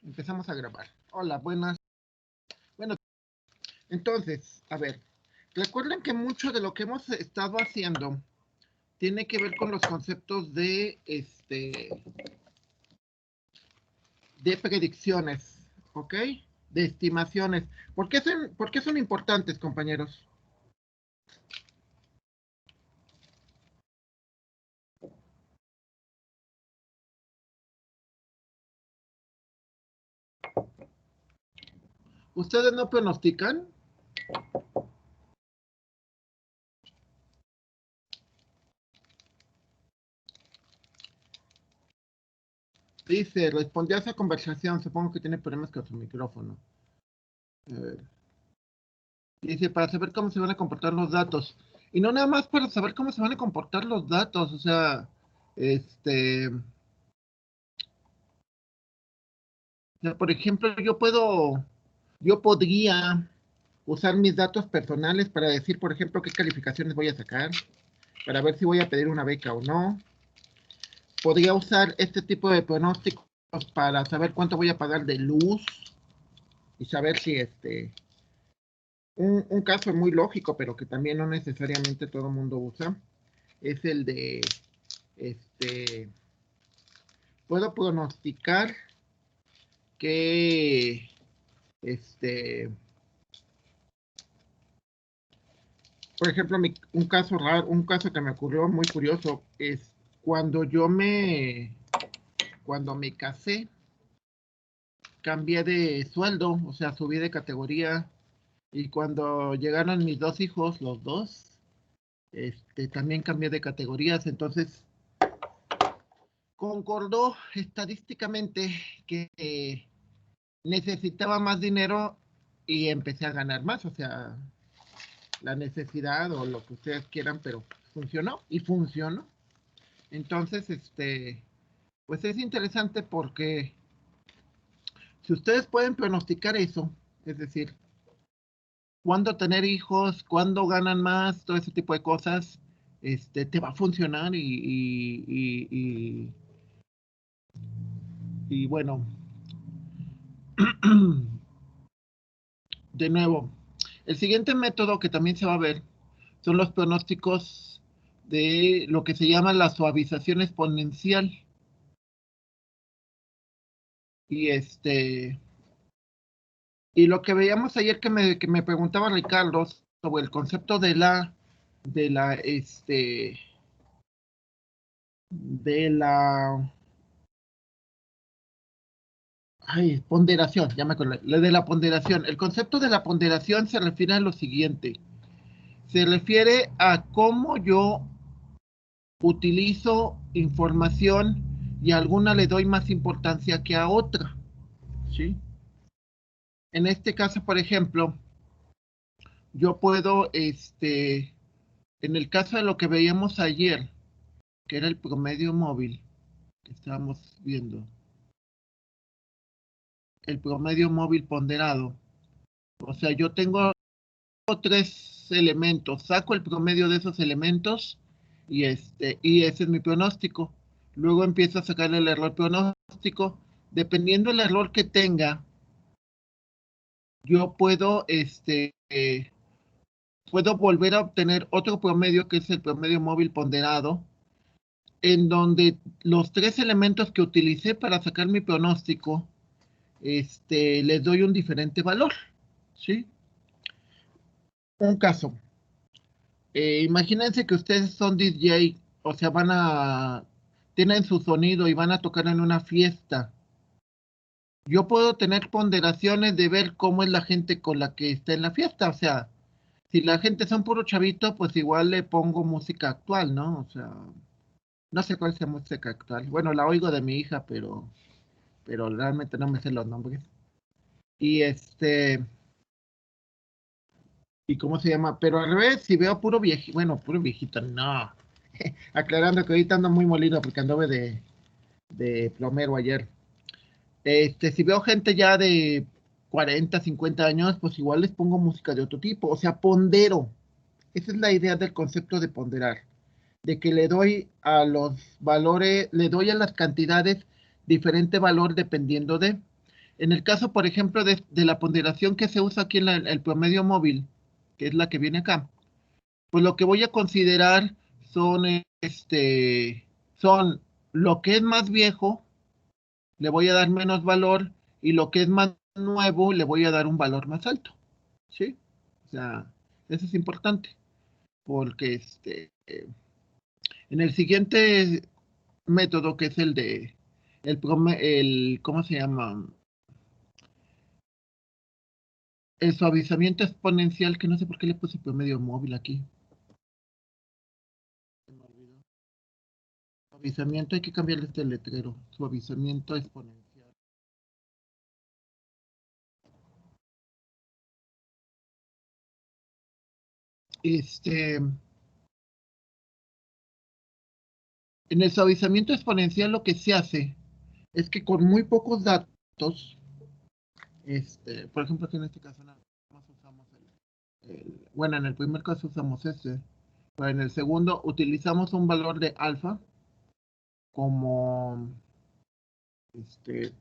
Empezamos a grabar. Hola, buenas. Bueno, entonces, a ver, recuerden que mucho de lo que hemos estado haciendo tiene que ver con los conceptos de predicciones, ¿ok? De estimaciones. ¿Por qué son importantes, compañeros? ¿Ustedes no pronostican? Dice, respondió a esa conversación, supongo que tiene problemas con su micrófono. Dice, para saber cómo se van a comportar los datos. Y no nada más para saber cómo se van a comportar los datos, o sea, por ejemplo, yo podría usar mis datos personales para decir, por ejemplo, qué calificaciones voy a sacar, para ver si voy a pedir una beca o no. Podría usar este tipo de pronósticos para saber cuánto voy a pagar de luz y saber si un caso muy lógico, pero que también no necesariamente todo el mundo usa, es el de puedo pronosticar que por ejemplo, un caso raro, un caso que me ocurrió muy curioso es cuando cuando me casé, cambié de sueldo, o sea, subí de categoría, y cuando llegaron mis dos hijos, los dos, también cambié de categorías, entonces concordó estadísticamente que necesitaba más dinero y empecé a ganar más, o sea, la necesidad o lo que ustedes quieran, pero funcionó y funcionó. Entonces, pues es interesante porque si ustedes pueden pronosticar eso, es decir, cuándo tener hijos, cuándo ganan más, todo ese tipo de cosas, te va a funcionar y bueno, de nuevo, el siguiente método que también se va a ver son los pronósticos de lo que se llama la suavización exponencial. Y y lo que veíamos ayer que me preguntaba Ricardo sobre el concepto de la de la ponderación, ya me acordé, de la ponderación. El concepto de la ponderación se refiere a lo siguiente. Se refiere a cómo yo utilizo información y a alguna le doy más importancia que a otra, ¿sí? En este caso, por ejemplo, yo puedo, en el caso de lo que veíamos ayer, que era el promedio móvil, que estábamos viendo, el promedio móvil ponderado, o sea, yo tengo tres elementos, saco el promedio de esos elementos y ese es mi pronóstico. Luego empiezo a sacar el error pronóstico. Dependiendo del error que tenga, yo puedo volver a obtener otro promedio que es el promedio móvil ponderado, en donde los tres elementos que utilicé para sacar mi pronóstico, les doy un diferente valor, ¿sí? Un caso. Imagínense que ustedes son DJ, o sea, tienen su sonido y van a tocar en una fiesta. Yo puedo tener ponderaciones de ver cómo es la gente con la que está en la fiesta, o sea, si la gente son puro chavito, pues igual le pongo música actual, ¿no? O sea, no sé cuál es la música actual. Bueno, la oigo de mi hija, pero realmente no me sé los nombres. Y ¿y cómo se llama? Pero al revés, si veo puro viejito, bueno, puro viejito, no. Aclarando que ahorita ando muy molido porque anduve de plomero ayer. Si veo gente ya de 40, 50 años, pues igual les pongo música de otro tipo, o sea, pondero. Esa es la idea del concepto de ponderar, de que le doy a los valores, le doy a las cantidades diferente valor dependiendo de. En el caso, por ejemplo, de la ponderación que se usa aquí en el promedio móvil, que es la que viene acá, pues lo que voy a considerar son, son lo que es más viejo, le voy a dar menos valor, y lo que es más nuevo, le voy a dar un valor más alto, ¿sí? O sea, eso es importante, porque en el siguiente método, que es el de, ¿cómo se llama? El suavizamiento exponencial, que no sé por qué le puse promedio móvil aquí. Se me olvidó. Suavizamiento, hay que cambiarle este letrero. Suavizamiento exponencial. En el suavizamiento exponencial lo que se hace es que con muy pocos datos, por ejemplo, aquí en este caso nada más usamos bueno, en el primer caso usamos pero en el segundo utilizamos un valor de alfa como, este,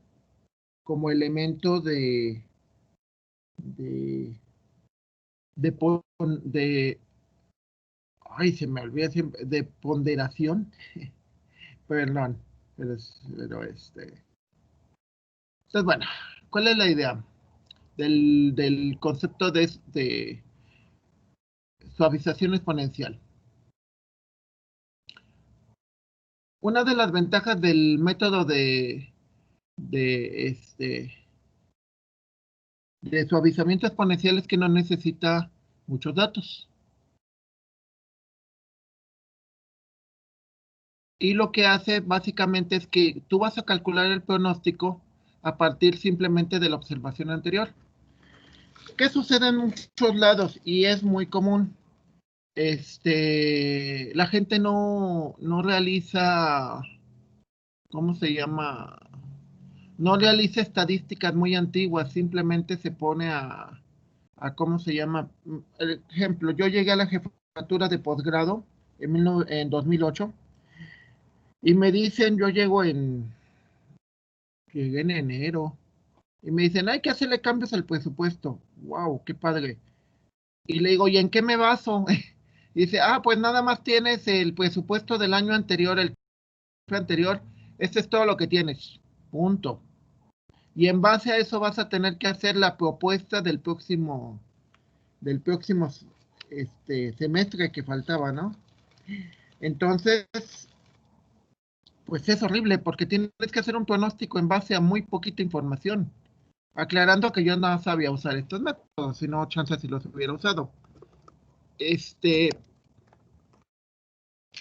como elemento de, de, ay, se me olvida siempre, de ponderación, perdón, pero entonces, bueno, ¿cuál es la idea del concepto de suavización exponencial? Una de las ventajas del método de, de suavizamiento exponencial es que no necesita muchos datos. Y lo que hace básicamente es que tú vas a calcular el pronóstico a partir simplemente de la observación anterior. ¿Qué sucede en muchos lados? Y es muy común. La gente no realiza, ¿cómo se llama? No realiza estadísticas muy antiguas, simplemente se pone ¿cómo se llama? El ejemplo, yo llegué a la jefatura de posgrado en 2008 y me dicen, llegué en enero, y me dicen, hay que hacerle cambios al presupuesto. ¡Wow! ¡Qué padre! Y le digo, ¿y en qué me baso? Y dice, pues nada más tienes el presupuesto del año anterior, el anterior, este es todo lo que tienes. Punto. Y en base a eso vas a tener que hacer la propuesta del próximo semestre que faltaba, ¿no? Entonces, pues es horrible porque tienes que hacer un pronóstico en base a muy poquita información. Aclarando que yo no sabía usar estos métodos, sino chances si los hubiera usado.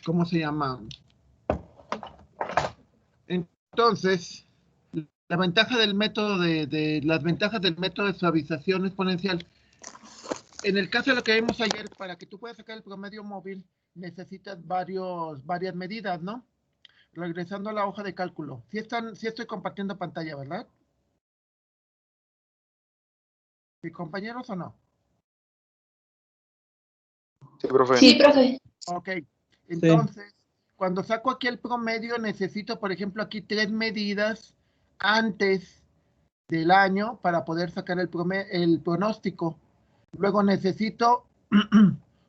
¿Cómo se llama? Entonces, la ventaja del método las ventajas del método de suavización exponencial. En el caso de lo que vimos ayer, para que tú puedas sacar el promedio móvil, necesitas varias medidas, ¿no? Regresando a la hoja de cálculo. Sí estoy compartiendo pantalla, ¿verdad? ¿Sí, compañeros o no? Sí, profe. Sí, profe. Ok, entonces, cuando saco aquí el promedio, necesito, por ejemplo, aquí 3 medidas antes del año para poder sacar el pronóstico. Luego necesito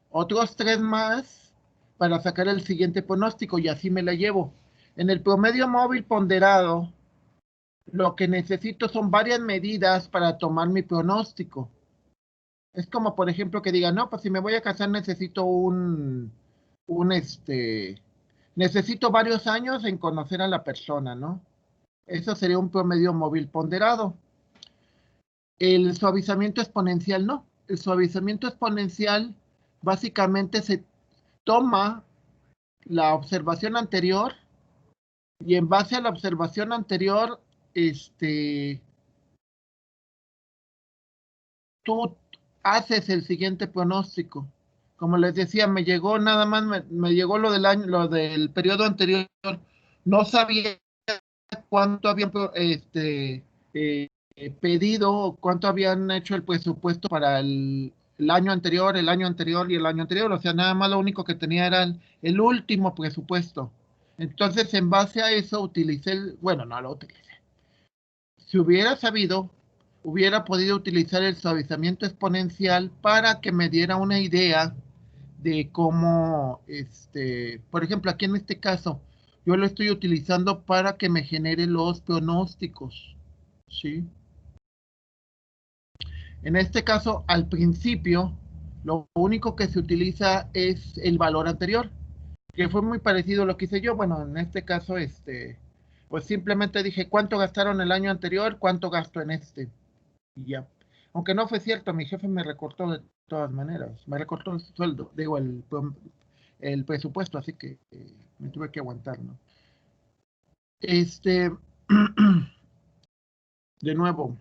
otros 3 más para sacar el siguiente pronóstico y así me la llevo. En el promedio móvil ponderado, lo que necesito son varias medidas para tomar mi pronóstico. Es como, por ejemplo, que diga, no, pues si me voy a casar necesito necesito varios años en conocer a la persona, ¿no? Eso sería un promedio móvil ponderado. El suavizamiento exponencial no. El suavizamiento exponencial básicamente se toma la observación anterior y en base a la observación anterior, tú haces el siguiente pronóstico. Como les decía, me llegó nada más, me llegó lo del periodo anterior. No sabía cuánto habían pedido, cuánto habían hecho el presupuesto para el año anterior, el año anterior y el año anterior. O sea, nada más lo único que tenía era el último presupuesto. Entonces, en base a eso, utilicé bueno, no lo utilicé. Si hubiera sabido, hubiera podido utilizar el suavizamiento exponencial para que me diera una idea de cómo, por ejemplo, aquí en este caso, yo lo estoy utilizando para que me genere los pronósticos, ¿sí? En este caso, al principio, lo único que se utiliza es el valor anterior, que fue muy parecido a lo que hice yo. Bueno, en este caso, pues simplemente dije cuánto gastaron el año anterior, cuánto gasto en este, y ya. Aunque no fue cierto, mi jefe me recortó de todas maneras, me recortó el sueldo, digo, el presupuesto, así que me tuve que aguantar, ¿no? De nuevo,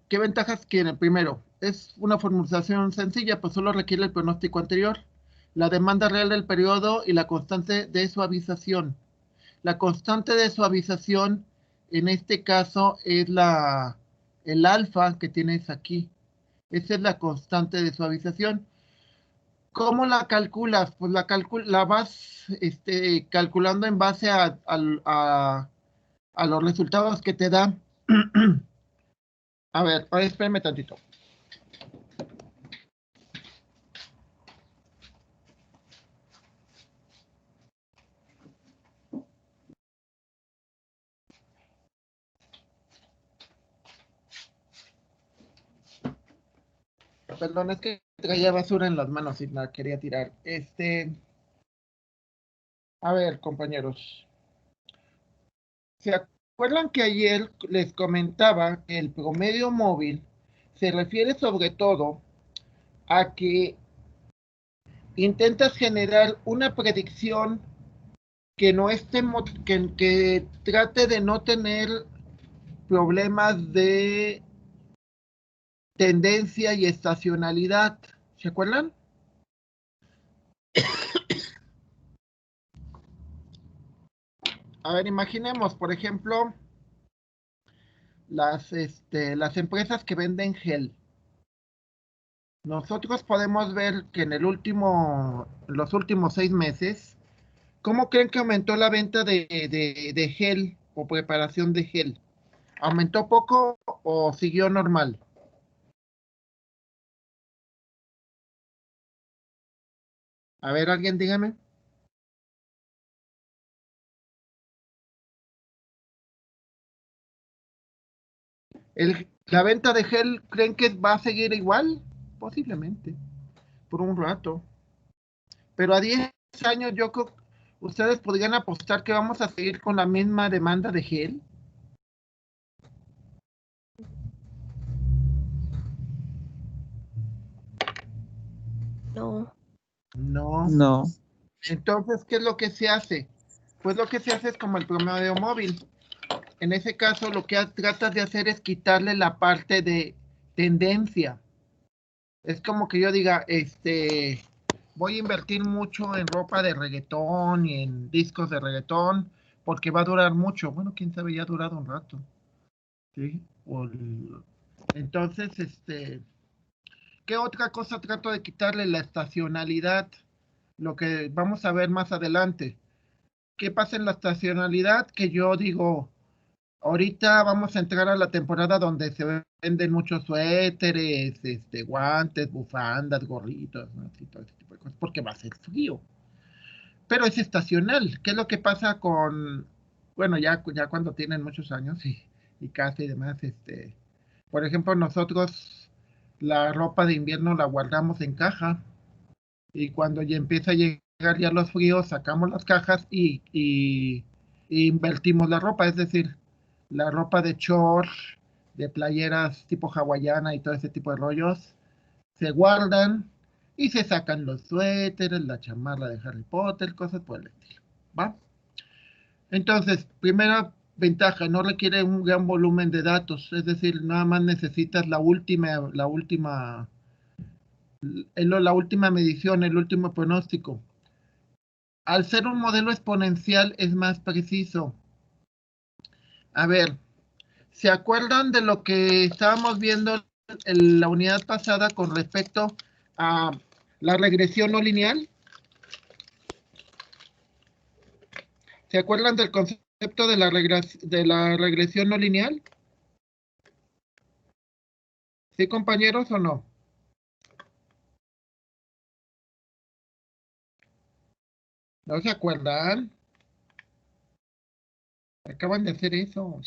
¿qué ventajas tiene? Primero, es una formulación sencilla, pues solo requiere el pronóstico anterior, la demanda real del periodo y la constante de suavización. La constante de suavización, en este caso, es el alfa que tienes aquí. Esa es la constante de suavización. ¿Cómo la calculas? Pues la vas calculando en base a los resultados que te da. A ver, espérame tantito. Perdón, es que traía basura en las manos y la quería tirar. A ver, compañeros. ¿Se acuerdan que ayer les comentaba que el promedio móvil se refiere sobre todo a que intentas generar una predicción que no esté, que trate de no tener problemas de tendencia y estacionalidad? ¿Se acuerdan? A ver, imaginemos, por ejemplo, las empresas que venden gel. Nosotros podemos ver que en los últimos 6 meses, ¿cómo creen que aumentó la venta de gel o preparación de gel? ¿Aumentó poco o siguió normal? A ver, alguien dígame. ¿La venta de gel creen que va a seguir igual? Posiblemente, por un rato. Pero a 10 años yo creo, ustedes podrían apostar que vamos a seguir con la misma demanda de gel. No. No. No. Entonces, ¿qué es lo que se hace? Pues lo que se hace es como el promedio móvil. En ese caso, lo que tratas de hacer es quitarle la parte de tendencia. Es como que yo diga, voy a invertir mucho en ropa de reggaetón y en discos de reggaetón porque va a durar mucho. Bueno, quién sabe, ya ha durado un rato. ¿Sí? Entonces, ¿qué otra cosa trato de quitarle? La estacionalidad, lo que vamos a ver más adelante. ¿Qué pasa en la estacionalidad? Que yo digo, ahorita vamos a entrar a la temporada donde se venden muchos suéteres, guantes, bufandas, gorritos, ¿no? Así, todo ese tipo de cosas, porque va a ser frío. Pero es estacional. ¿Qué es lo que pasa con, bueno, ya cuando tienen muchos años y casa y demás, por ejemplo, nosotros la ropa de invierno la guardamos en caja y cuando ya empieza a llegar ya los fríos, sacamos las cajas y invertimos la ropa, es decir, la ropa de short, de playeras tipo hawaiana y todo ese tipo de rollos, se guardan y se sacan los suéteres, la chamarra de Harry Potter, cosas por el estilo, ¿va? Entonces, primera ventaja, no requiere un gran volumen de datos, es decir, nada más necesitas la última medición, el último pronóstico. Al ser un modelo exponencial es más preciso. A ver, ¿se acuerdan de lo que estábamos viendo en la unidad pasada con respecto a la regresión no lineal? ¿Se acuerdan del concepto concepto de la regresión no lineal? ¿Sí, compañeros, o no? ¿No se acuerdan? Acaban de hacer eso.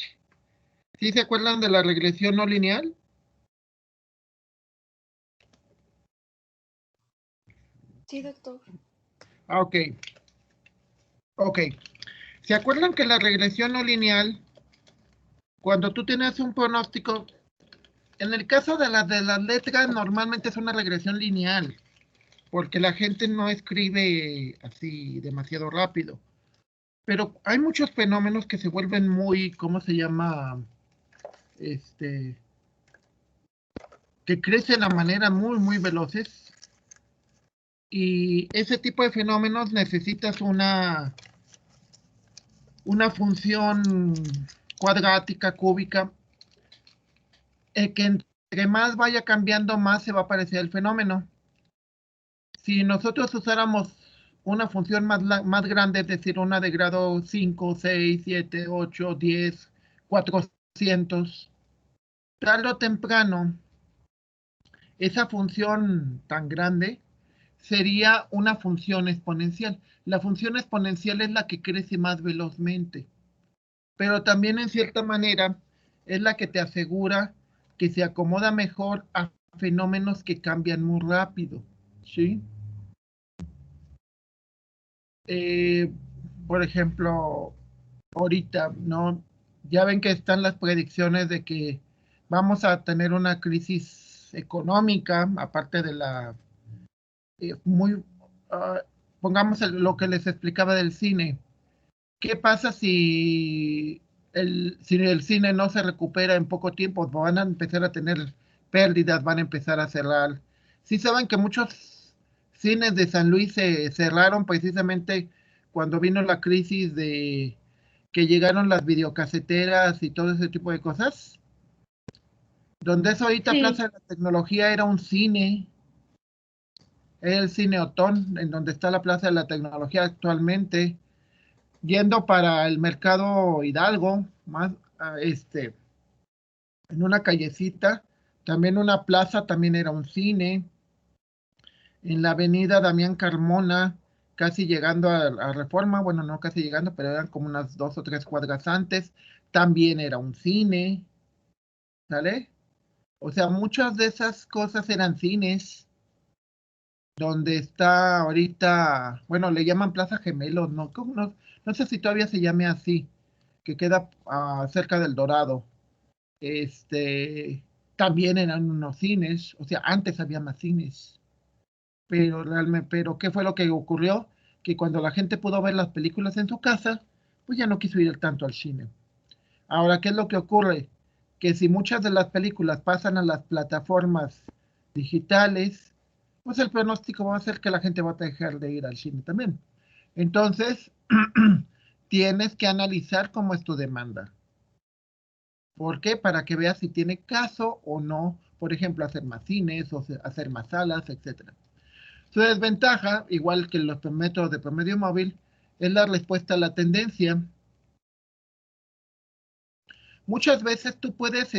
¿Sí se acuerdan de la regresión no lineal? Sí, doctor. Ah, ok. Ok. ¿Se acuerdan que la regresión no lineal, cuando tú tienes un pronóstico, en el caso de las letras, normalmente es una regresión lineal, porque la gente no escribe así demasiado rápido. Pero hay muchos fenómenos que se vuelven muy, ¿cómo se llama? Que crecen a manera muy, muy veloces. Y ese tipo de fenómenos necesitas una función cuadrática, cúbica, que entre más vaya cambiando, más se va a parecer el fenómeno. Si nosotros usáramos una función más grande, es decir, una de grado 5, 6, 7, 8, 10, 400, tarde o temprano, esa función tan grande sería una función exponencial. La función exponencial es la que crece más velozmente, pero también en cierta manera es la que te asegura que se acomoda mejor a fenómenos que cambian muy rápido, ¿sí? Eh, por ejemplo, ahorita, ¿no? Ya ven que están las predicciones de que vamos a tener una crisis económica, aparte de la muy, uh, pongamos lo que les explicaba del cine. ¿Qué pasa si el cine no se recupera en poco tiempo? Van a empezar a tener pérdidas, van a empezar a cerrar. Sí saben que muchos cines de San Luis se cerraron precisamente cuando vino la crisis de que llegaron las videocaseteras y todo ese tipo de cosas. Donde es ahorita Sí, Plaza de la Tecnología era un cine, era el Cine Otón, en donde está la Plaza de la Tecnología actualmente. Yendo para el mercado Hidalgo, más en una callecita, también una plaza, también era un cine, en la avenida Damián Carmona, casi llegando a Reforma, bueno, no casi llegando, pero eran como unas 2 o 3 cuadras antes, también era un cine, ¿sale? O sea, muchas de esas cosas eran cines, donde está ahorita, bueno, le llaman Plaza Gemelos, ¿no? No sé si todavía se llame así, que queda cerca del Dorado. Este, también eran unos cines, o sea, antes había más cines, pero ¿qué fue lo que ocurrió? Que cuando la gente pudo ver las películas en su casa, pues ya no quiso ir tanto al cine. Ahora, ¿qué es lo que ocurre? Que si muchas de las películas pasan a las plataformas digitales, pues el pronóstico va a ser que la gente va a dejar de ir al cine también. Entonces, tienes que analizar cómo es tu demanda. ¿Por qué? Para que veas si tiene caso o no, por ejemplo, hacer más cines o hacer más salas, etcétera. Su desventaja, igual que los métodos de promedio móvil, es la respuesta a la tendencia. Muchas veces tú puedes,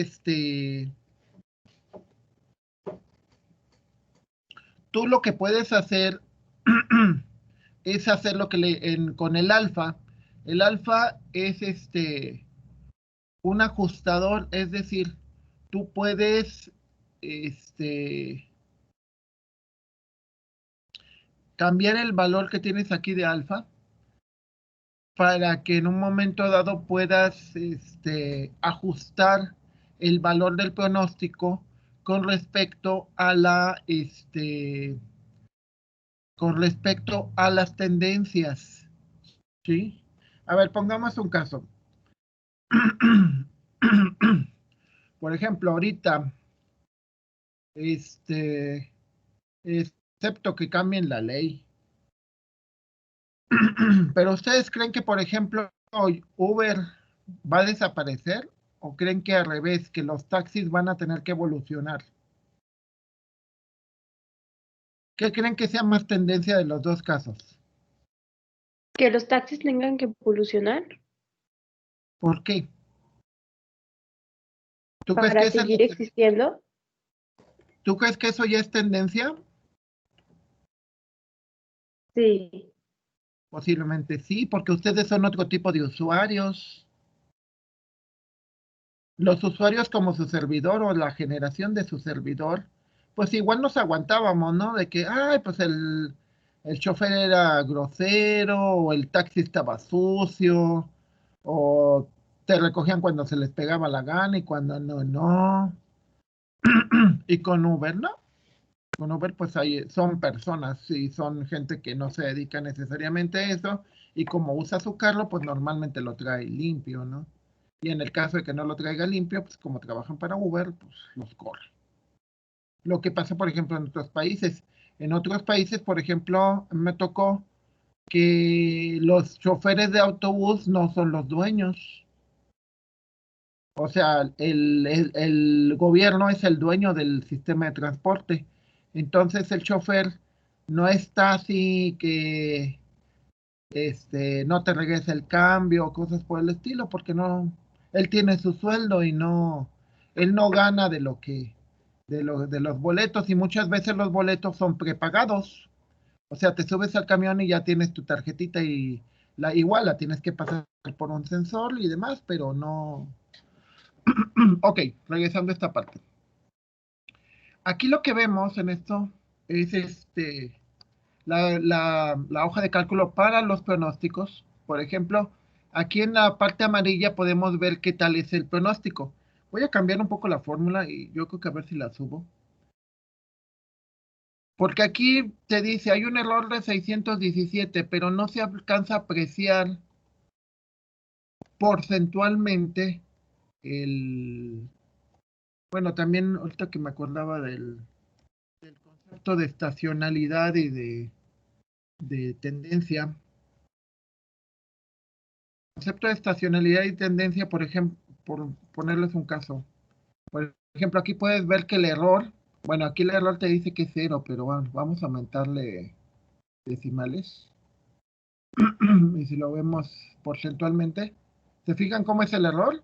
tú lo que puedes hacer es hacer lo que con el alfa. El alfa es un ajustador, es decir, tú puedes este, cambiar el valor que tienes aquí de alfa para que en un momento dado puedas ajustar el valor del pronóstico con respecto a con respecto a las tendencias, ¿sí? A ver, pongamos un caso. Por ejemplo, ahorita, este, excepto que cambien la ley, pero ¿ustedes creen que, por ejemplo, hoy Uber va a desaparecer o creen que al revés, que los taxis van a tener que evolucionar? ¿Qué creen que sea más tendencia de los dos casos? que los taxis tengan que evolucionar. ¿Por qué? ¿Tú crees que Para seguir existiendo. ¿Tú crees que eso ya es tendencia? Sí. Posiblemente sí, porque ustedes son otro tipo de usuarios. Los usuarios como su servidor o la generación de su servidor, pues igual nos aguantábamos, ¿no? De que, ay, pues el chofer era grosero, o el taxi estaba sucio, o te recogían cuando se les pegaba la gana y cuando no, no. Y con Uber, ¿no? Con Uber, pues ahí son personas y son gente que no se dedica necesariamente a eso, y como usa su carro, pues normalmente lo trae limpio, ¿no? Y en el caso de que no lo traiga limpio, pues como trabajan para Uber, pues los corre. Lo que pasa, por ejemplo, en otros países. En otros países, por ejemplo, me tocó que los choferes de autobús no son los dueños. O sea, el gobierno es el dueño del sistema de transporte. Entonces el chofer no está así que no te regresa el cambio o cosas por el estilo, porque no, él tiene su sueldo y no, él no gana de los boletos, y muchas veces los boletos son prepagados. O sea, te subes al camión y ya tienes tu tarjetita y igual la tienes que pasar por un sensor y demás, pero no. Ok, regresando a esta parte. Aquí lo que vemos en esto es la hoja de cálculo para los pronósticos. Por ejemplo, aquí en la parte amarilla podemos ver qué tal es el pronóstico. Voy a cambiar un poco la fórmula y yo creo que a ver si la subo. Porque aquí te dice, hay un error de 617, pero no se alcanza a apreciar porcentualmente el... Bueno, también ahorita que me acordaba del concepto de estacionalidad y de tendencia. Concepto de estacionalidad y tendencia, por ejemplo, por ponerles un caso. Por ejemplo, aquí puedes ver que el error, bueno, aquí el error te dice que es 0, pero bueno, vamos a aumentarle decimales. Y si lo vemos porcentualmente, ¿se fijan cómo es el error?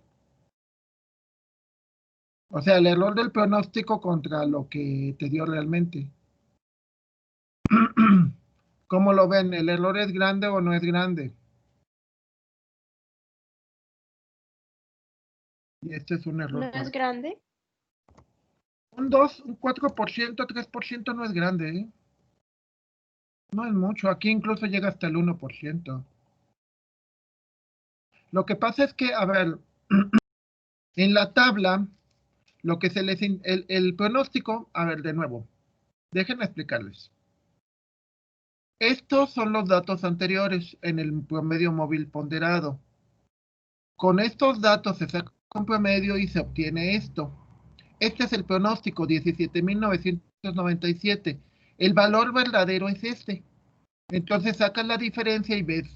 O sea, el error del pronóstico contra lo que te dio realmente. ¿Cómo lo ven? ¿El error es grande o no es grande? Y este es un ¿No error es para... grande? Un 2, un 4%, 3% no es grande, ¿eh? No es mucho, aquí incluso llega hasta el 1%. Lo que pasa es que, a ver, en la tabla, lo que se les... El pronóstico, a ver, de nuevo, déjenme explicarles. Estos son los datos anteriores en el promedio móvil ponderado. Con estos datos se saca un promedio y se obtiene esto. Este es el pronóstico, 17.997. El valor verdadero es este. Entonces sacas la diferencia y ves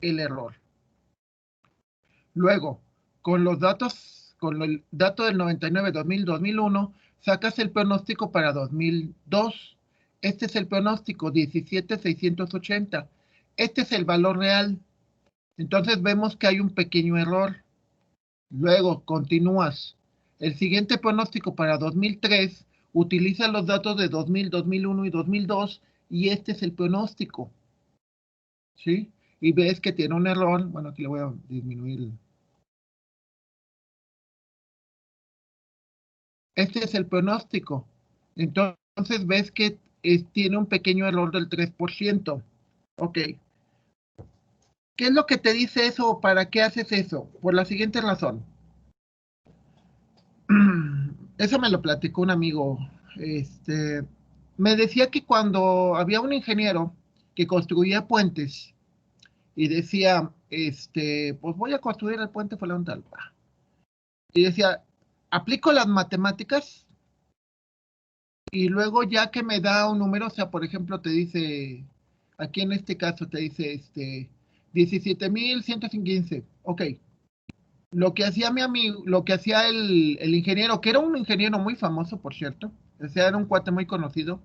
el error. Luego, con el dato del 99, 2000, 2001, sacas el pronóstico para 2002. Este es el pronóstico, 17,680. Este es el valor real. Entonces vemos que hay un pequeño error. Luego, continúas. El siguiente pronóstico para 2003 utiliza los datos de 2000, 2001 y 2002, y este es el pronóstico. ¿Sí? Y ves que tiene un error. Bueno, aquí le voy a disminuir. Este es el pronóstico. Entonces ves que tiene un pequeño error del 3%. Ok. ¿Qué es lo que te dice eso o para qué haces eso? Por la siguiente razón. Eso me lo platicó un amigo. Me decía que cuando había un ingeniero que construía puentes y decía, pues voy a construir el puente Fulano tal. Y decía, aplico las matemáticas y luego ya que me da un número, o sea, por ejemplo, te dice, aquí en este caso te dice, 17,115. Ok. Lo que hacía mi amigo, lo que hacía el ingeniero, que era un ingeniero muy famoso, por cierto, o sea, era un cuate muy conocido,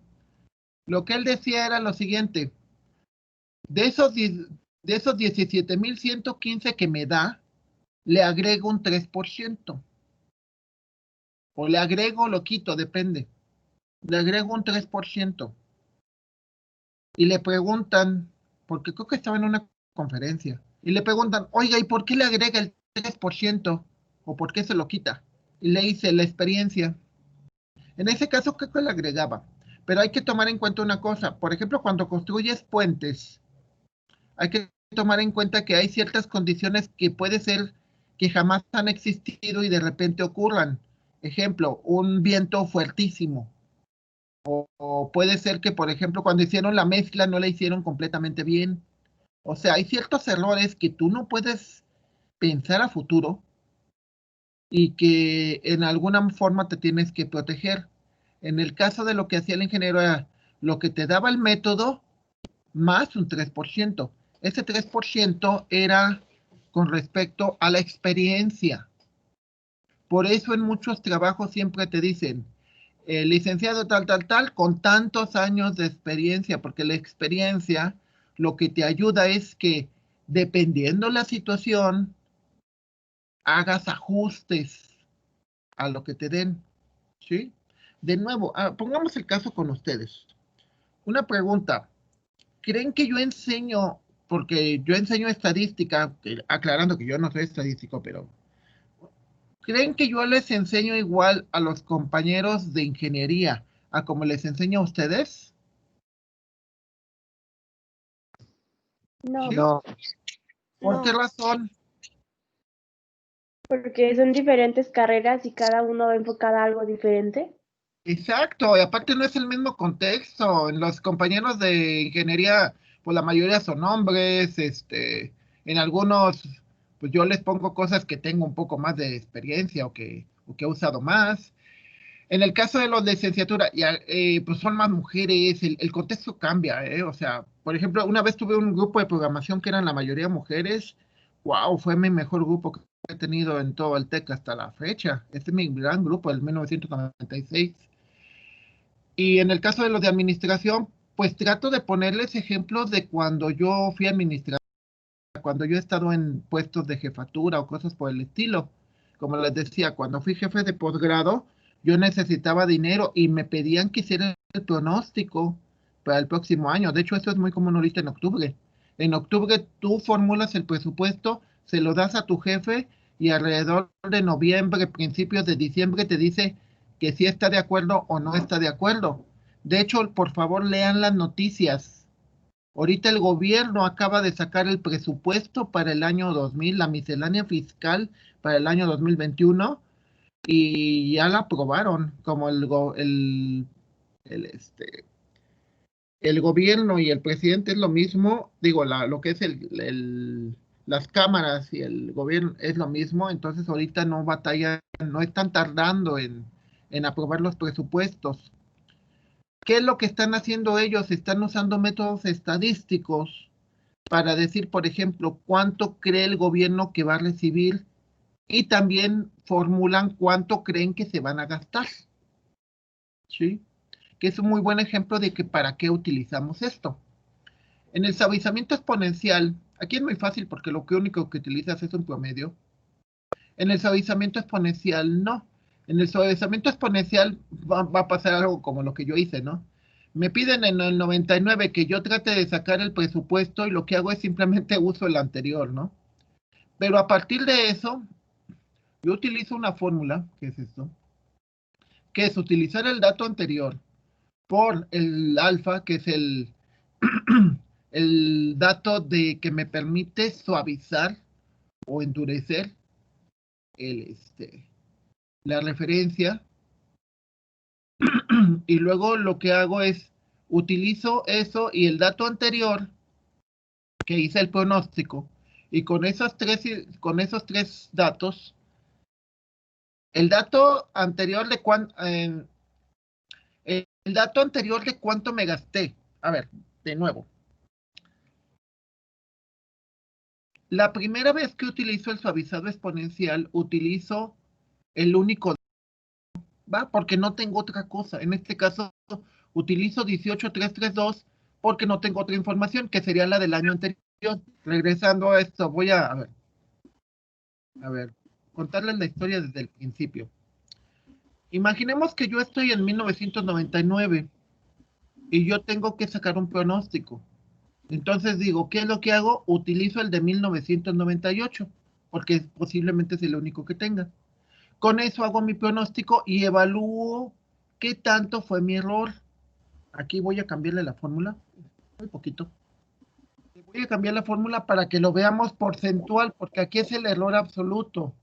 lo que él decía era lo siguiente: de esos 17,115 que me da, le agrego un 3%. O le agrego o lo quito, depende. Le agrego un 3%. Y le preguntan, porque creo que estaba en una conferencia, y le preguntan, oiga, ¿y por qué le agrega el 3%? ¿O por qué se lo quita? Y le dice la experiencia. En ese caso, creo que le agregaba. Pero hay que tomar en cuenta una cosa. Por ejemplo, cuando construyes puentes, hay que tomar en cuenta que hay ciertas condiciones que puede ser que jamás han existido y de repente ocurran. Ejemplo, un viento fuertísimo. O puede ser que, por ejemplo, cuando hicieron la mezcla no la hicieron completamente bien. O sea, hay ciertos errores que tú no puedes pensar a futuro y que en alguna forma te tienes que proteger. En el caso de lo que hacía el ingeniero era lo que te daba el método más un 3%. Ese 3% era con respecto a la experiencia. Por eso en muchos trabajos siempre te dicen, licenciado tal, tal, tal, con tantos años de experiencia, porque la experiencia lo que te ayuda es que dependiendo la situación, hagas ajustes a lo que te den, ¿sí? De nuevo, pongamos el caso con ustedes. Una pregunta, ¿creen que yo enseño, porque yo enseño estadística, aclarando que yo no soy estadístico, pero ¿creen que yo les enseño igual a los compañeros de ingeniería a como les enseño a ustedes? No, ¿Sí? No, ¿Por qué no, razón? porque son diferentes carreras y cada uno va enfocada a algo diferente. Exacto, y aparte no es el mismo contexto. En los compañeros de ingeniería, pues la mayoría son hombres, en algunos, pues yo les pongo cosas que tengo un poco más de experiencia o que he usado más. En el caso de los de licenciatura, ya, pues son más mujeres, el contexto cambia, ¿eh? O sea, por ejemplo, una vez tuve un grupo de programación que eran la mayoría mujeres. Wow, fue mi mejor grupo que he tenido en todo el TEC hasta la fecha. Este es mi gran grupo del 1996. Y en el caso de los de administración, pues trato de ponerles ejemplos de cuando yo fui administrador, cuando yo he estado en puestos de jefatura o cosas por el estilo. Como les decía, cuando fui jefe de posgrado, yo necesitaba dinero y me pedían que hiciera el pronóstico para el próximo año. De hecho, eso es muy común ahorita en octubre. En octubre tú formulas el presupuesto, se lo das a tu jefe y alrededor de noviembre, principios de diciembre, te dice que si está de acuerdo o no está de acuerdo. De hecho, por favor, lean las noticias. Ahorita el gobierno acaba de sacar el presupuesto para el año 2000, la miscelánea fiscal para el año 2021, y ya la aprobaron, como el, este, el gobierno y el presidente es lo mismo, digo, lo que es las cámaras y el gobierno es lo mismo, entonces ahorita no batallan, no están tardando en aprobar los presupuestos. ¿Qué es lo que están haciendo ellos? Están usando métodos estadísticos para decir, por ejemplo, cuánto cree el gobierno que va a recibir y también formulan cuánto creen que se van a gastar, ¿sí? Que es un muy buen ejemplo de que para qué utilizamos esto. En el suavizamiento exponencial, aquí es muy fácil porque lo único que utilizas es un promedio. En el suavizamiento exponencial, no. En el suavizamiento exponencial va a pasar algo como lo que yo hice, ¿no? Me piden en el 99 que yo trate de sacar el presupuesto y lo que hago es simplemente uso el anterior, ¿no? Pero a partir de eso, yo utilizo una fórmula, que es esto, que es utilizar el dato anterior por el alfa, que es el dato de que me permite suavizar o endurecer el, la referencia. Y luego lo que hago es utilizo eso y el dato anterior que hice el pronóstico y con esos tres datos, el dato anterior de el dato anterior de cuánto me gasté. A ver, de nuevo. La primera vez que utilizo el suavizado exponencial, utilizo el único, ¿va? Porque no tengo otra cosa. En este caso, utilizo 18332 porque no tengo otra información, que sería la del año anterior. Regresando a esto, a ver. A ver, contarles la historia desde el principio. Imaginemos que yo estoy en 1999 y yo tengo que sacar un pronóstico. Entonces digo, ¿qué es lo que hago? Utilizo el de 1998, porque posiblemente es el único que tenga. Con eso hago mi pronóstico y evalúo qué tanto fue mi error. Aquí voy a cambiarle la fórmula, muy poquito. Voy a cambiar la fórmula para que lo veamos porcentual, porque aquí es el error absoluto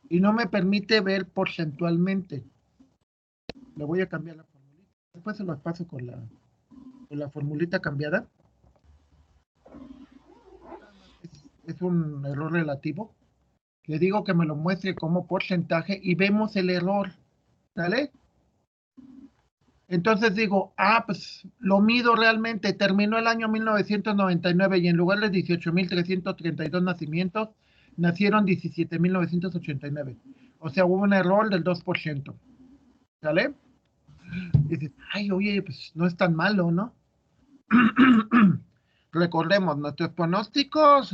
y no me permite ver porcentualmente. Le voy a cambiar la formulita. Después se los paso con la formulita cambiada. Es un error relativo. Le digo que me lo muestre como porcentaje y vemos el error. ¿Sale? Entonces digo, pues lo mido realmente. Terminó el año 1999 y en lugar de 18.332 nacimientos, nacieron 17.989. O sea, hubo un error del 2%. ¿Sale? Y dices, ay, oye, pues no es tan malo, ¿no? Recordemos, nuestros pronósticos,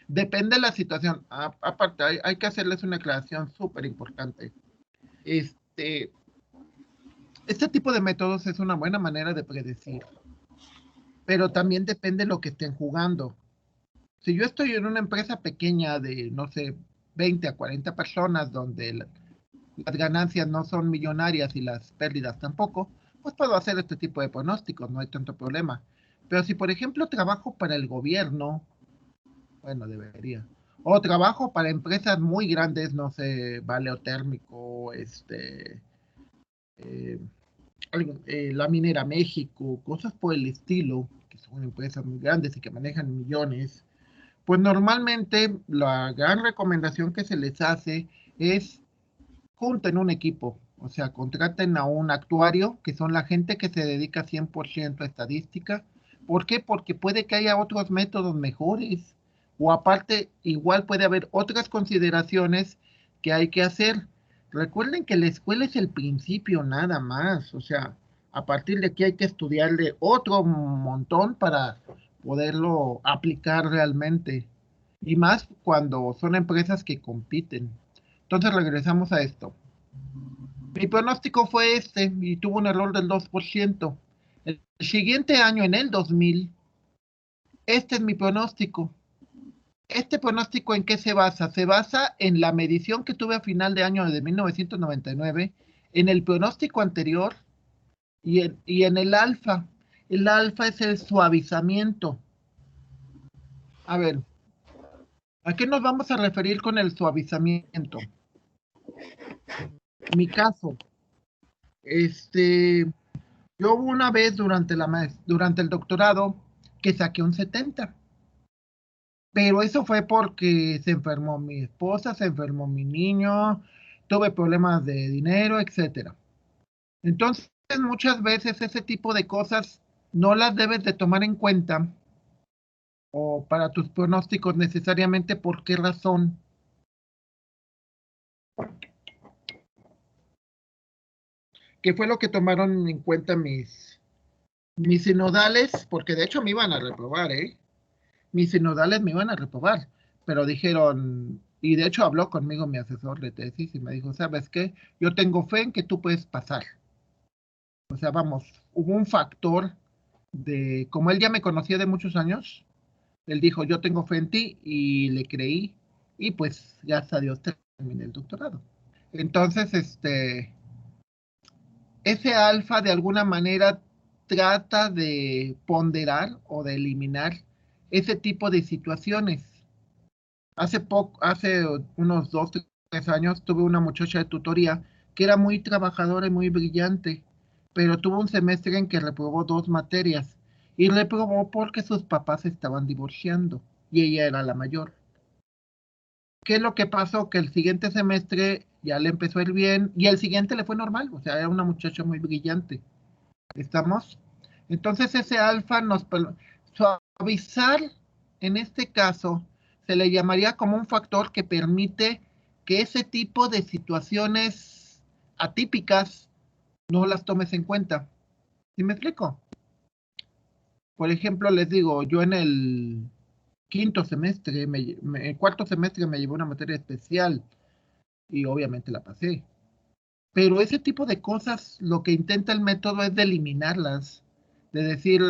depende de la situación. Aparte, hay que hacerles una aclaración súper importante. Este tipo de métodos es una buena manera de predecir, pero también depende de lo que estén jugando. Si yo estoy en una empresa pequeña de, no sé, 20 a 40 personas, donde las ganancias no son millonarias y las pérdidas tampoco, pues puedo hacer este tipo de pronósticos, no hay tanto problema. Pero si, por ejemplo, trabajo para el gobierno, bueno, debería. O trabajo para empresas muy grandes, no sé, Valeo Térmico, eh, la Minera México, cosas por el estilo, que son empresas muy grandes y que manejan millones, pues normalmente la gran recomendación que se les hace es junten un equipo, o sea, contraten a un actuario, que son la gente que se dedica 100% a estadística. ¿Por qué? Porque puede que haya otros métodos mejores, o aparte, igual puede haber otras consideraciones que hay que hacer. Recuerden que la escuela es el principio nada más, o sea, a partir de aquí hay que estudiarle otro montón para poderlo aplicar realmente, y más cuando son empresas que compiten. Entonces regresamos a esto. Mi pronóstico fue este y tuvo un error del 2%. El siguiente año, en el 2000, este es mi pronóstico. ¿Este pronóstico en qué se basa? Se basa en la medición que tuve a final de año de 1999, en el pronóstico anterior y en el alfa. El alfa es el suavizamiento. A ver, ¿a qué nos vamos a referir con el suavizamiento? Mi caso, yo una vez durante el doctorado que saqué un 70, pero eso fue porque se enfermó mi esposa, se enfermó mi niño, tuve problemas de dinero, etcétera. Entonces, muchas veces ese tipo de cosas no las debes de tomar en cuenta o para tus pronósticos necesariamente. ¿Por qué razón? ¿Qué fue lo que tomaron en cuenta mis sinodales? Porque de hecho me iban a reprobar, ¿eh? Mis sinodales me iban a reprobar, pero dijeron, y de hecho habló conmigo mi asesor de tesis y me dijo, ¿sabes qué? Yo tengo fe en que tú puedes pasar. O sea, vamos, hubo un factor de, como él ya me conocía de muchos años, él dijo, yo tengo fe en ti y le creí y pues gracias a Dios terminé el doctorado. Entonces, ese alfa de alguna manera trata de ponderar o de eliminar ese tipo de situaciones. Hace unos 2, 3 años, tuve una muchacha de tutoría que era muy trabajadora y muy brillante, pero tuvo un semestre en que reprobó 2 materias y reprobó porque sus papás se estaban divorciando y ella era la mayor. ¿Qué es lo que pasó? Que el siguiente semestre ya le empezó a ir bien y el siguiente le fue normal, o sea, era una muchacha muy brillante. ¿Estamos? Entonces ese alfa suavizar, en este caso, se le llamaría como un factor que permite que ese tipo de situaciones atípicas no las tomes en cuenta. ¿Sí me explico? Por ejemplo, les digo, yo en el quinto semestre, cuarto semestre me llevó una materia especial y obviamente la pasé. Pero ese tipo de cosas, lo que intenta el método es de eliminarlas, de decir,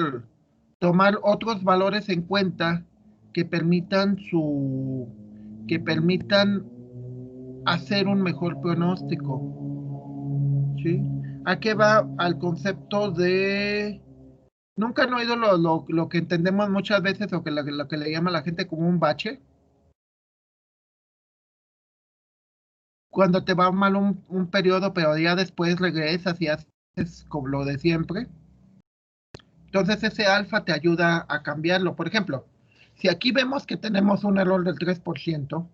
tomar otros valores en cuenta que permitan hacer un mejor pronóstico. ¿Sí? ¿A qué va? Al concepto de... Nunca han oído lo que entendemos muchas veces, o que lo que le llama la gente como un bache. Cuando te va mal un periodo, pero ya después regresas y haces como lo de siempre. Entonces ese alfa te ayuda a cambiarlo. Por ejemplo, si aquí vemos que tenemos un error del 3%,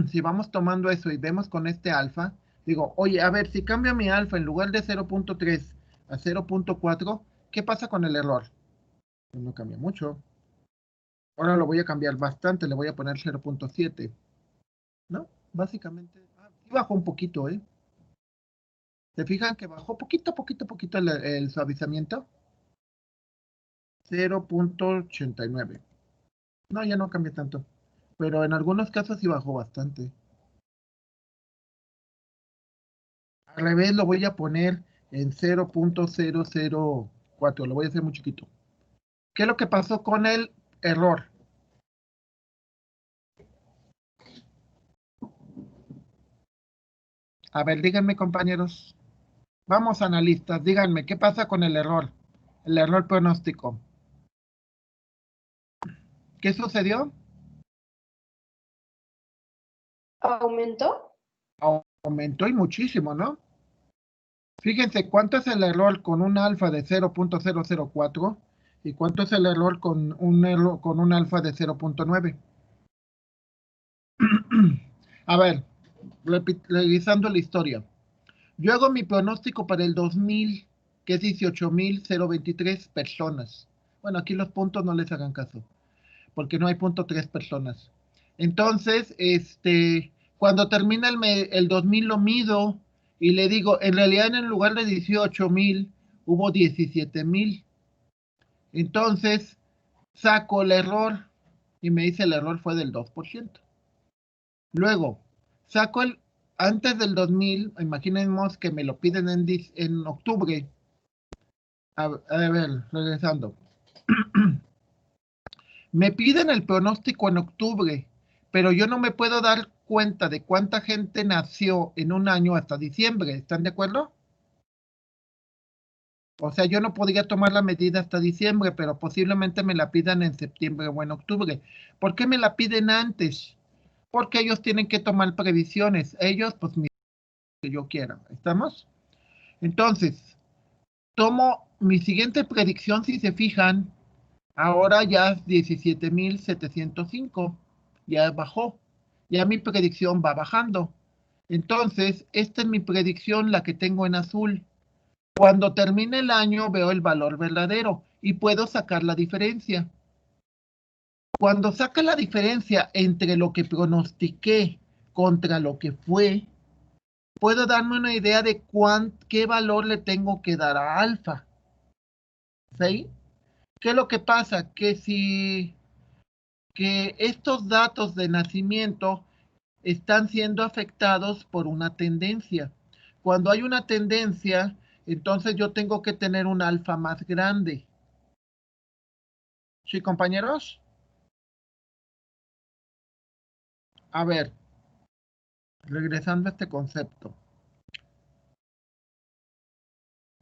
si vamos tomando eso y vemos con este alfa, digo, oye, a ver, si cambio mi alfa en lugar de 0.3 a 0.4, ¿qué pasa con el error? Pues no cambia mucho. Ahora lo voy a cambiar bastante, le voy a poner 0.7, ¿no? Básicamente, sí bajó un poquito, ¿eh? ¿Se fijan que bajó poquito el suavizamiento? 0.89. No, ya no cambia tanto. Pero en algunos casos sí bajó bastante. Al revés lo voy a poner en 0.004. Lo voy a hacer muy chiquito. ¿Qué es lo que pasó con el error? A ver, díganme, compañeros. Vamos, analistas, díganme, ¿qué pasa con el error? El error pronóstico. ¿Qué sucedió? ¿Aumentó? Aumentó y muchísimo, ¿no? Fíjense cuánto es el error con un alfa de 0.004 y cuánto es el error con un alfa de 0.9. A ver, revisando la historia. Yo hago mi pronóstico para el 2000, que es 18.023 personas. Bueno, aquí los puntos no les hagan caso, porque no hay punto 3 personas. Entonces, cuando termina el 2000 lo mido y le digo, en realidad en el lugar de 18.000 hubo 17.000. Entonces, saco el error y me dice el error fue del 2%. Luego, saco antes del 2000, imaginemos que me lo piden en octubre. A ver, regresando. Me piden el pronóstico en octubre, pero yo no me puedo dar cuenta de cuánta gente nació en un año hasta diciembre. ¿Están de acuerdo? O sea, yo no podría tomar la medida hasta diciembre, pero posiblemente me la pidan en septiembre o en octubre. ¿Por qué me la piden antes? Porque ellos tienen que tomar previsiones. Ellos, pues, que yo quiera. ¿Estamos? Entonces, tomo mi siguiente predicción, si se fijan, ahora ya es 17.705, ya bajó, ya mi predicción va bajando. Entonces, esta es mi predicción, la que tengo en azul. Cuando termine el año veo el valor verdadero y puedo sacar la diferencia. Cuando saca la diferencia entre lo que pronostiqué contra lo que fue, puedo darme una idea de qué valor le tengo que dar a alfa. ¿Sí? ¿Qué es lo que pasa? Que estos datos de nacimiento están siendo afectados por una tendencia. Cuando hay una tendencia, entonces yo tengo que tener un alfa más grande. ¿Sí, compañeros? A ver, regresando a este concepto.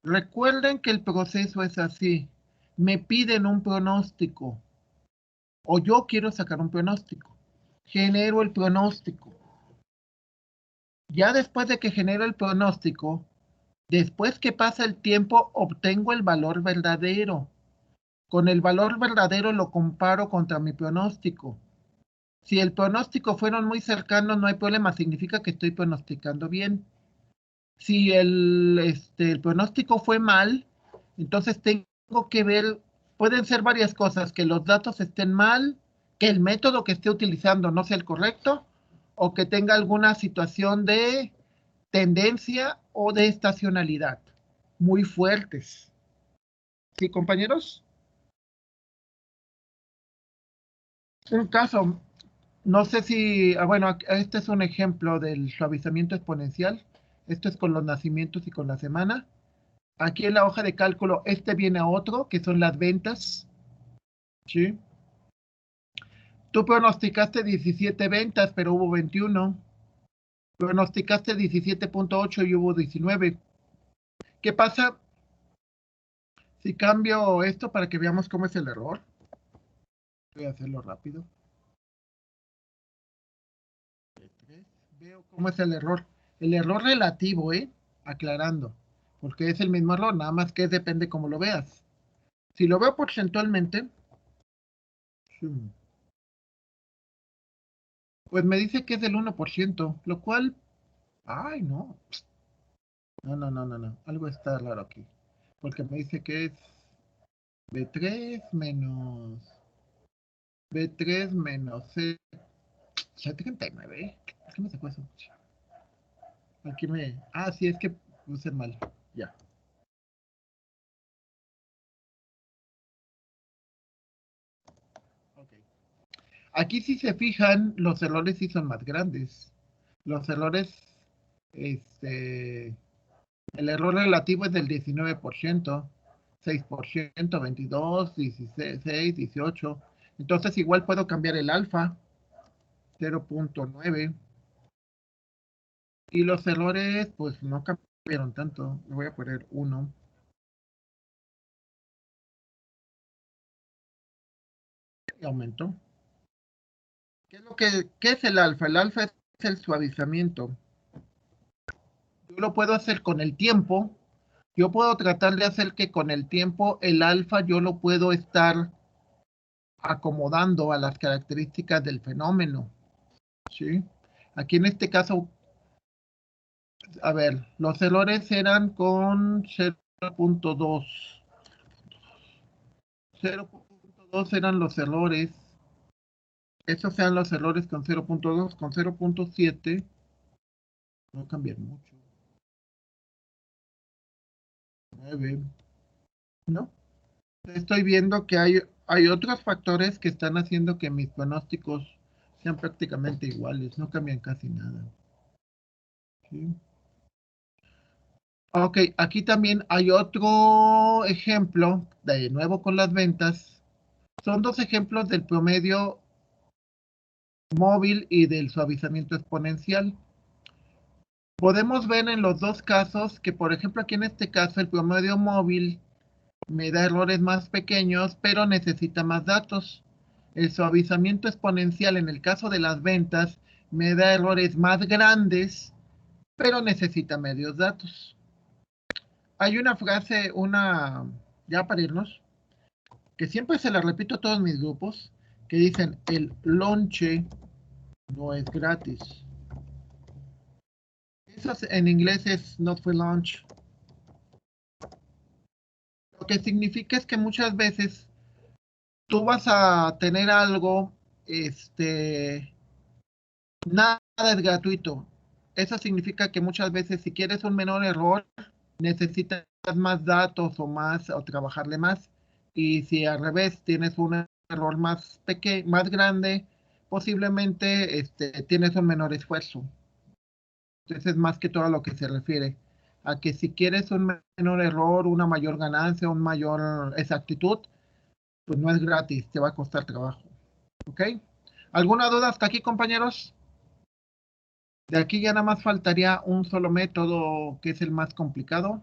Recuerden que el proceso es así. Me piden un pronóstico o yo quiero sacar un pronóstico. Genero el pronóstico. Ya después de que genero el pronóstico, después que pasa el tiempo, obtengo el valor verdadero. Con el valor verdadero lo comparo contra mi pronóstico. Si el pronóstico fueron muy cercanos, no hay problema, significa que estoy pronosticando bien. Si el pronóstico fue mal, entonces tengo que ver, pueden ser varias cosas, que los datos estén mal, que el método que esté utilizando no sea el correcto, o que tenga alguna situación de tendencia o de estacionalidad muy fuertes. ¿Sí, compañeros? Un caso, no sé si, bueno, este es un ejemplo del suavizamiento exponencial. Esto es con los nacimientos y con la semana. Aquí en la hoja de cálculo, este viene a otro, que son las ventas. ¿Sí? Tú pronosticaste 17 ventas, pero hubo 21. Pronosticaste 17.8 y hubo 19. ¿Qué pasa si cambio esto para que veamos cómo es el error? Voy a hacerlo rápido. Veo cómo es el error. El error relativo, aclarando, porque es el mismo error, nada más que depende cómo lo veas. Si lo veo porcentualmente, pues me dice que es del 1%, lo cual, ay, no. No. Algo está raro aquí. Porque me dice que es B3 menos B3 menos C39. ¿Por qué me sacó eso? Aquí me. Ah, sí, es que puse mal. Ya. Ok. Aquí si se fijan, los errores sí son más grandes. Los errores, este, el error relativo es del 19%, 6%, 22, 16, 18. Entonces igual puedo cambiar el alfa, 0.9. Y los errores, pues no cambiaron tanto. Le voy a poner 1. Y aumentó. ¿Qué es el alfa? El alfa es el suavizamiento. Yo lo puedo hacer con el tiempo. Yo puedo tratar de hacer que con el tiempo el alfa yo lo puedo estar acomodando a las características del fenómeno. ¿Sí? Aquí en este caso, a ver, los errores eran con 0.2. 0.2 eran los errores. Esos sean los errores con 0.2, con 0.7. No cambian mucho. 9. ¿No? Estoy viendo que hay otros factores que están haciendo que mis pronósticos sean prácticamente iguales, no cambian casi nada. ¿Sí? Ok, aquí también hay otro ejemplo, de nuevo con las ventas. Son dos ejemplos del promedio móvil y del suavizamiento exponencial. Podemos ver en los dos casos que, por ejemplo, aquí en este caso el promedio móvil me da errores más pequeños, pero necesita más datos. El suavizamiento exponencial en el caso de las ventas me da errores más grandes, pero necesita medios datos. Hay una frase, ya para irnos, que siempre se la repito a todos mis grupos, que dicen, el lonche no es gratis. Eso en inglés es not for lunch. Lo que significa es que muchas veces tú vas a tener algo, nada es gratuito. Eso significa que muchas veces si quieres un menor error, necesitas más datos o trabajarle más. Y si al revés tienes un error más pequeño, más grande, posiblemente tienes un menor esfuerzo. Entonces es más que todo a lo que se refiere a que si quieres un menor error, una mayor ganancia, una mayor exactitud, pues no es gratis, te va a costar trabajo. ¿Ok? ¿Alguna duda hasta aquí, compañeros? De aquí ya nada más faltaría un solo método que es el más complicado.